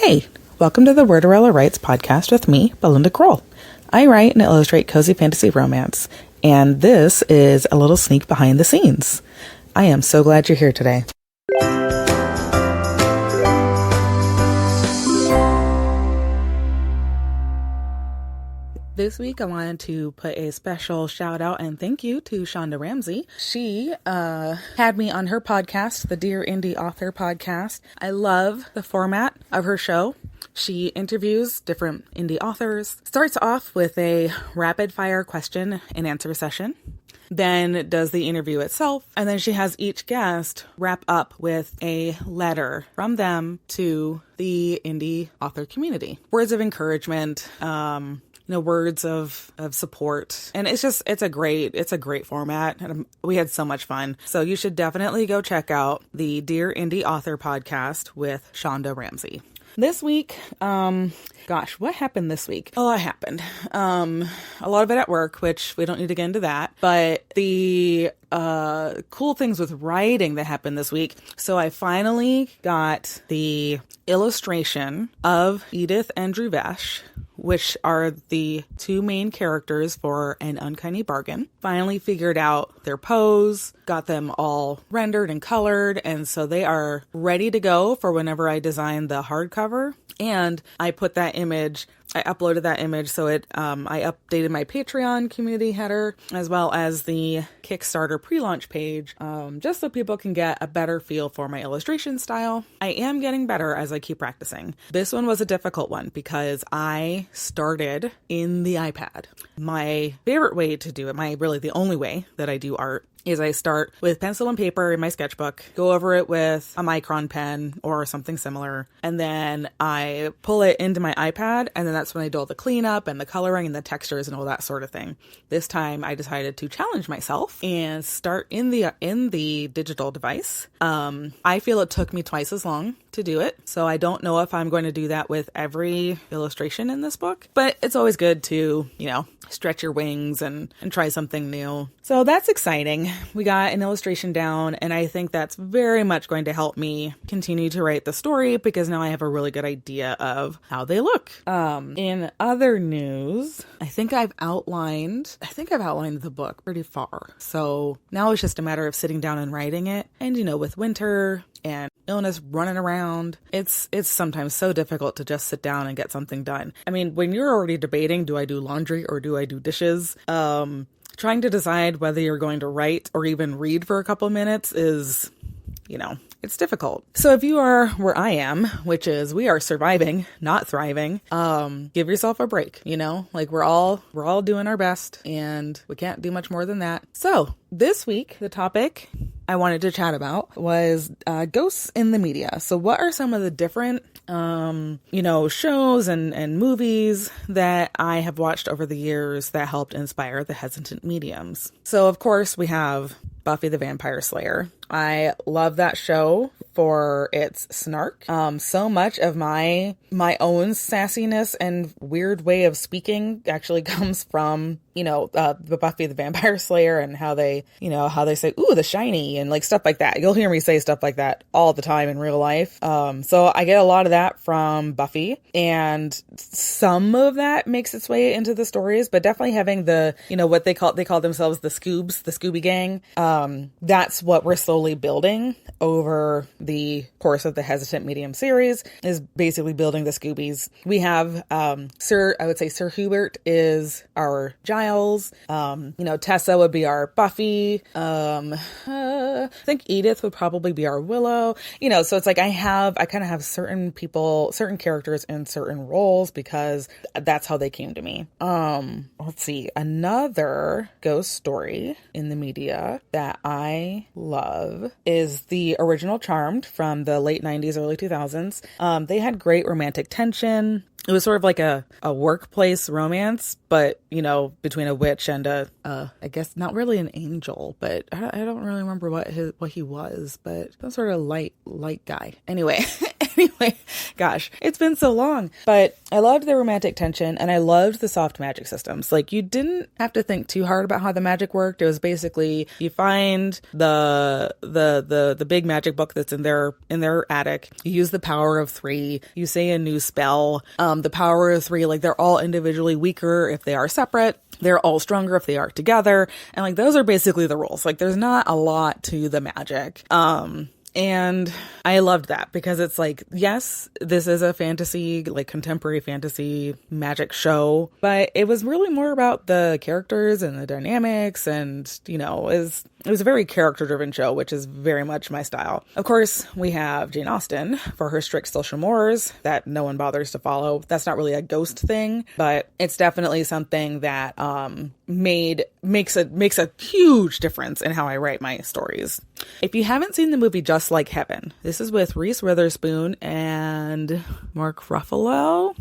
Hey, welcome to the Worderella Writes podcast with me, Belinda. I write and illustrate cozy fantasy romance, and this is a little sneak behind the scenes. I am so glad you're here today. This week, I wanted to put a special shout out and thank you to Shonda Ramsey. She had me on her podcast, the Dear Indie Author podcast. I love the format of her show. She interviews different indie authors, starts off with a rapid fire question and answer session, then does the interview itself, and then she has each guest wrap up with a letter from them to the indie author community. Words of encouragement, words of support. And it's a great format. And we had so much fun. So you should definitely go check out the Dear Indie Author podcast with Shonda Ramsey. This week, what happened this week? A lot happened. A lot of it at work, which we don't need to get into that. But the cool things with writing that happened this week. So I finally got the illustration of Edith and Druvesh, which are the two main characters for An Uncanny Bargain. Finally figured out their pose, got them all rendered and colored, and so they are ready to go for whenever I design the hardcover. And I uploaded that image, so I updated my Patreon community header as well as the Kickstarter pre-launch page, just so people can get a better feel for my illustration style. I am getting better as I keep practicing. This one was a difficult one because I started in the iPad. My favorite way to do it, the only way that I do art, is I start with pencil and paper in my sketchbook, go over it with a micron pen or something similar, and then I pull it into my iPad, and then that's when I do all the cleanup and the coloring and the textures and all that sort of thing. This time I decided to challenge myself and start in the digital device. I feel it took me twice as long to do it, so I don't know if I'm going to do that with every illustration in this book, but it's always good to, stretch your wings and try something new. So that's exciting. We got an illustration down, and I think that's very much going to help me continue to write the story because now I have a really good idea of how they look. In other news, I think I've outlined the book pretty far. So now it's just a matter of sitting down and writing it. And, with winter and illness running around, it's sometimes so difficult to just sit down and get something done. I mean, when you're already debating, do I do laundry or do I do dishes? Trying to decide whether you're going to write or even read for a couple minutes is, it's difficult. So if you are where I am, which is we are surviving, not thriving, give yourself a break, we're all doing our best and we can't do much more than that. So this week, the topic I wanted to chat about was ghosts in the media. So what are some of the different, shows and movies that I have watched over the years that helped inspire the hesitant mediums? So of course we have Buffy the Vampire Slayer. I love that show for its snark. So much of my own sassiness and weird way of speaking actually comes from, the Buffy the Vampire Slayer and how they say, ooh, the shiny and stuff like that. You'll hear me say stuff like that all the time in real life. So I get a lot of that from Buffy, and some of that makes its way into the stories, but definitely having the, what they call themselves the Scooby gang. That's what we're slowly building over the course of the Hesitant Medium series, is basically building the Scoobies. We have Sir Hubert is our Giles. Tessa would be our Buffy. I think Edith would probably be our Willow. So it's like I kind of have certain people, certain characters in certain roles because that's how they came to me. Let's see. Another ghost story in the media that I love is the original Charmed from the late 90s, early 2000s. They had great romantic tension. It was sort of like a workplace romance, but, between a witch and I guess not really an angel, but I don't really remember what he was, but some sort of light guy. Anyway, Anyway, gosh, it's been so long. But I loved the romantic tension and I loved the soft magic systems. Like, you didn't have to think too hard about how the magic worked. It was basically you find the big magic book that's in their attic. You use the power of 3. You say a new spell. The power of 3, like, they're all individually weaker if they are separate. They're all stronger if they are together. And like, those are basically the rules. Like, there's not a lot to the magic. And I loved that because it's like, yes, this is a fantasy, like contemporary fantasy magic show, but it was really more about the characters and the dynamics and, you know, it was a very character-driven show, which is very much my style. Of course, we have Jane Austen for her strict social mores that no one bothers to follow. That's not really a ghost thing, but it's definitely something that makes a huge difference in how I write my stories. If you haven't seen the movie Just Like Heaven, this is with Reese Witherspoon and Mark Ruffalo.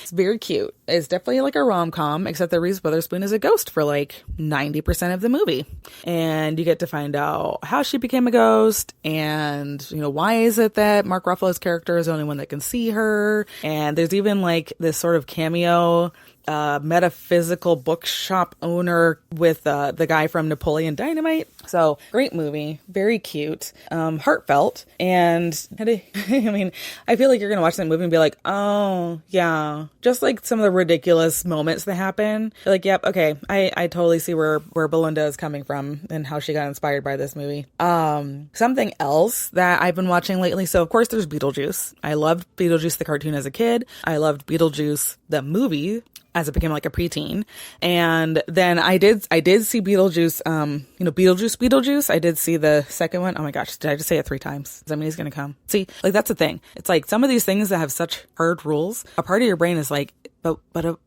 It's very cute. It's definitely like a rom-com, except that Reese Witherspoon is a ghost for like 90% of the movie. And you get to find out how she became a ghost and, you know, why is it that Mark Ruffalo's character is the only one that can see her. And there's even like this sort of cameo metaphysical bookshop owner with the guy from Napoleon Dynamite. So great movie, very cute, heartfelt, and I mean, I feel like you're gonna watch that movie and be like, oh yeah, just like some of the ridiculous moments that happen. You're like, yep, okay, I totally see where Belinda is coming from and how she got inspired by this movie. Something else that I've been watching lately. So of course there's Beetlejuice. I loved Beetlejuice the cartoon as a kid. I loved Beetlejuice the movie as it became like a preteen. And then I did see Beetlejuice, Beetlejuice. I did see the second one. Oh my gosh, did I just say it 3 times? Somebody's gonna come. See, like, that's the thing. It's like some of these things that have such hard rules, a part of your brain is like, but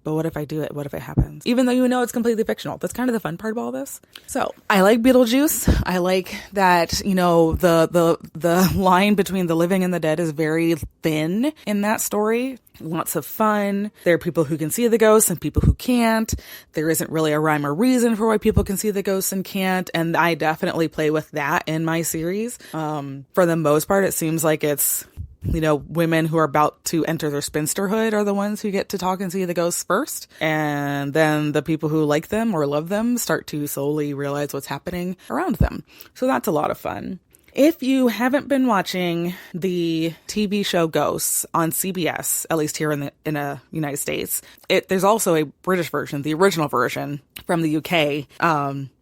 what if I do it? What if it happens? Even though you know it's completely fictional. That's kind of the fun part about all this. So I like Beetlejuice. I like that, you know, the line between the living and the dead is very thin in that story. Lots of fun. There are people who can see the ghosts and people who can't. There isn't really a rhyme or reason for why people can see the ghosts and can't. And I definitely play with that in my series. For the most part, it seems like it's, you know, women who are about to enter their spinsterhood are the ones who get to talk and see the ghosts first. And then the people who like them or love them start to slowly realize what's happening around them. So that's a lot of fun. If you haven't been watching the TV show Ghosts on CBS, at least here in the United States, there's also a British version, the original version from the UK.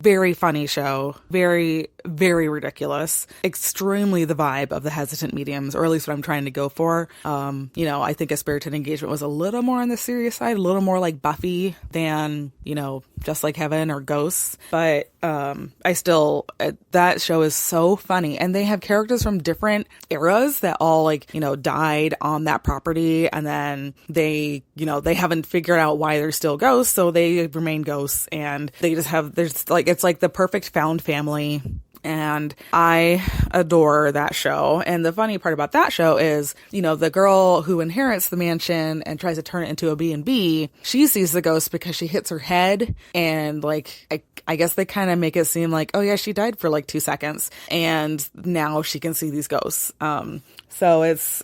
Very funny show, very, very ridiculous, extremely the vibe of the Hesitant Mediums, or at least what I'm trying to go for. You know, I think A Spirited Engagement was a little more on the serious side, a little more like Buffy than, you know, Just Like Heaven or Ghosts. But that show is so funny. And they have characters from different eras that all, like, you know, died on that property. And then they haven't figured out why they're still ghosts. So they remain ghosts. And they just it's like the perfect found family. And I adore that show. And the funny part about that show is, you know, the girl who inherits the mansion and tries to turn it into a B&B, she sees the ghost because she hits her head. And like, I guess they kind of make it seem like, oh yeah, she died for like 2 seconds. And now she can see these ghosts. So it's,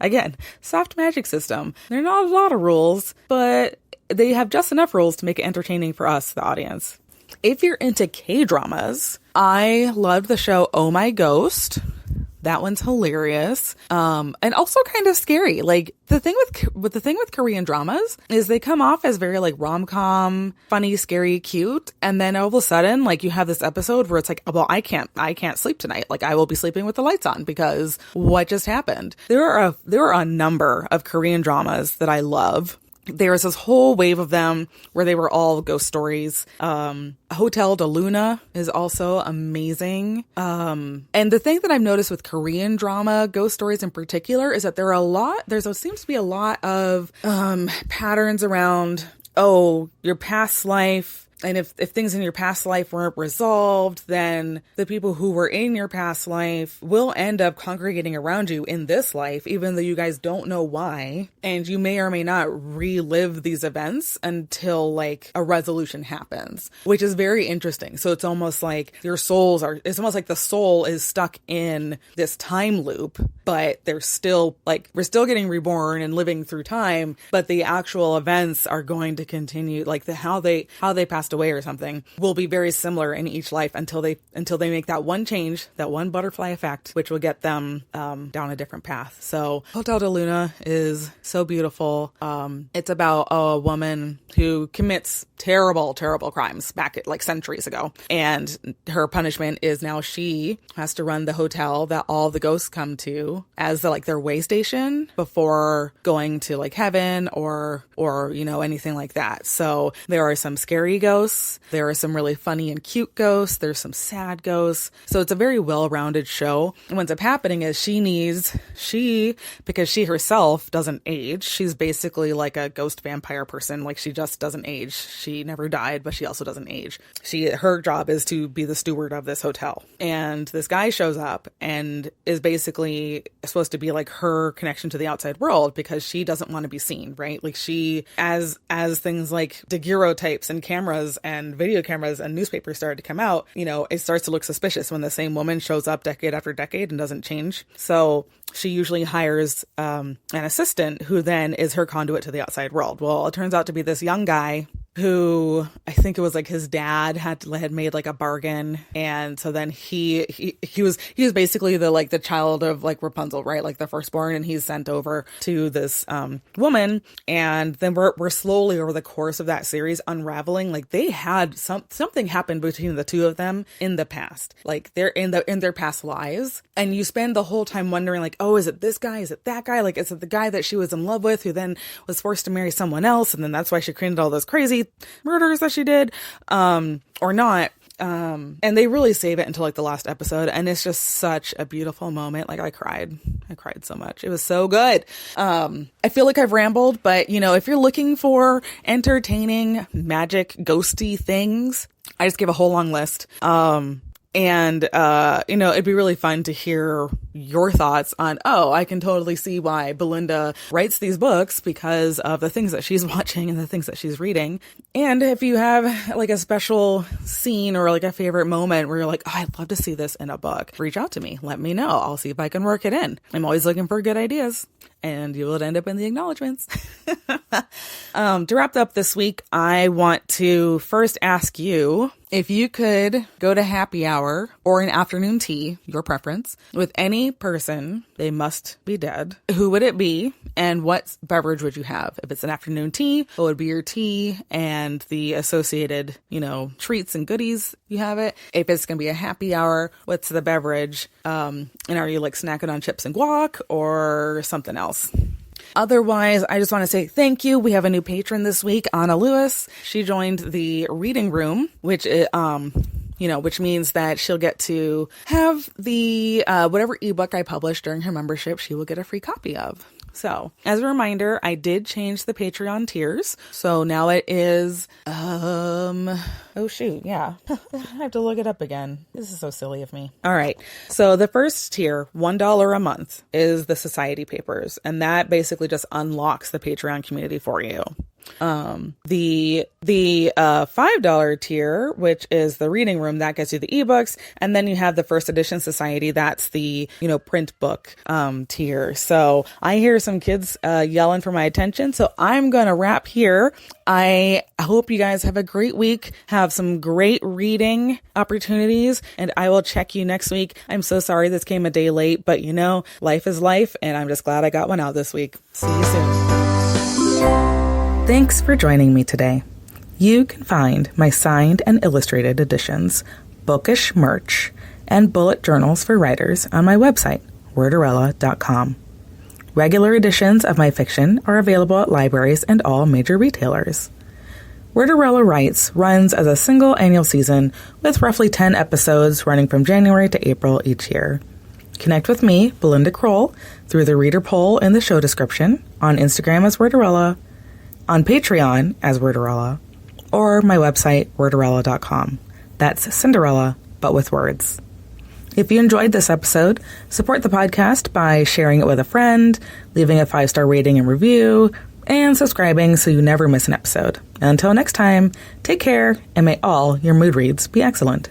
again, soft magic system. There are not a lot of rules, but they have just enough rules to make it entertaining for us, the audience. If you're into K-dramas, I loved the show Oh My Ghost. That one's hilarious. And also kind of scary. Like, the thing with Korean dramas is they come off as very like rom-com, funny, scary, cute. And then all of a sudden, like, you have this episode where it's like, well, I can't sleep tonight. Like, I will be sleeping with the lights on because what just happened? There are a number of Korean dramas that I love. There was this whole wave of them where they were all ghost stories. Hotel de Luna is also amazing. And the thing that I've noticed with Korean drama, ghost stories in particular, is that there seems to be a lot of patterns around, oh, your past life if things in your past life weren't resolved, then the people who were in your past life will end up congregating around you in this life, even though you guys don't know why. And you may or may not relive these events until like a resolution happens, which is very interesting. So it's almost like it's almost like the soul is stuck in this time loop, but they're still like, we're still getting reborn and living through time, but the actual events are going to continue, like how they passed away or something will be very similar in each life until they make that one change, that one butterfly effect, which will get them down a different path. So Hotel de Luna is so beautiful. It's about a woman who commits terrible crimes back like centuries ago, and her punishment is now she has to run the hotel that all the ghosts come to as their way station before going to like heaven or anything like that. So there are some scary ghosts, there are some really funny and cute ghosts, there's some sad ghosts. So it's a very well-rounded show. And what ends up happening is because she herself doesn't age, she's basically like a ghost vampire person. Like she just doesn't age. She never died, but she also doesn't age. Her job is to be the steward of this hotel. And this guy shows up and is basically supposed to be like her connection to the outside world, because she doesn't want to be seen, right? Like she, as things like daguerreotypes and cameras and video cameras and newspapers started to come out, it starts to look suspicious when the same woman shows up decade after decade and doesn't change. So she usually hires an assistant who then is her conduit to the outside world. Well, it turns out to be this young guy who, I think it was like his dad had made like a bargain, and so then he was basically the child of like Rapunzel, right? Like the firstborn, and he's sent over to this woman, and then we're slowly over the course of that series unraveling like they had something happened between the two of them in the past, like they're in their past lives, and you spend the whole time wondering like, oh, is it this guy? Is it that guy? Like, is it the guy that she was in love with who then was forced to marry someone else, and then that's why she created all those crazy murders that she did, or not. And they really save it until like the last episode, and it's just such a beautiful moment. Like I cried so much. It was so good. I feel like I've rambled, but if you're looking for entertaining, magic, ghosty things, I just gave a whole long list. And, it'd be really fun to hear your thoughts on, I can totally see why Belinda writes these books because of the things that she's watching and the things that she's reading. And if you have like a special scene or like a favorite moment where you're like, I'd love to see this in a book, reach out to me. Let me know. I'll see if I can work it in. I'm always looking for good ideas, and you will end up in the acknowledgements. To wrap up this week, I want to first ask you if you could go to happy hour or an afternoon tea, your preference, with any person, they must be dead. Who would it be, and what beverage would you have? If it's an afternoon tea, what would be your tea and the associated, treats and goodies you have it? If it's going to be a happy hour, what's the beverage? And are you like snacking on chips and guac or something else? Otherwise, I just want to say thank you. We have a new patron this week, Anna Lewis. She joined the reading room, which means that she'll get to have the whatever ebook I publish during her membership, she will get a free copy of. So, as a reminder, I did change the Patreon tiers. So now it is, oh shoot, yeah. I have to look it up again. This is so silly of me. All right. So the first tier, $1 a month, is the Society Papers. And that basically just unlocks the Patreon community for you. The $5 tier, which is the reading room, that gets you the ebooks, and then you have the first edition society, that's the print book tier. So I hear some kids yelling for my attention, so I'm gonna wrap here. I hope you guys have a great week, have some great reading opportunities, and I will check you next week. I'm so sorry this came a day late, but life is life, and I'm just glad I got one out this week. See you soon. Thanks for joining me today. You can find my signed and illustrated editions, bookish merch, and bullet journals for writers on my website, worderella.com. Regular editions of my fiction are available at libraries and all major retailers. Worderella Writes runs as a single annual season with roughly 10 episodes running from January to April each year. Connect with me, Belinda Kroll, through the reader poll in the show description, on Instagram as Worderella, on Patreon as Worderella, or my website, worderella.com. That's Cinderella, but with words. If you enjoyed this episode, support the podcast by sharing it with a friend, leaving a 5-star rating and review, and subscribing so you never miss an episode. Until next time, take care, and may all your mood reads be excellent.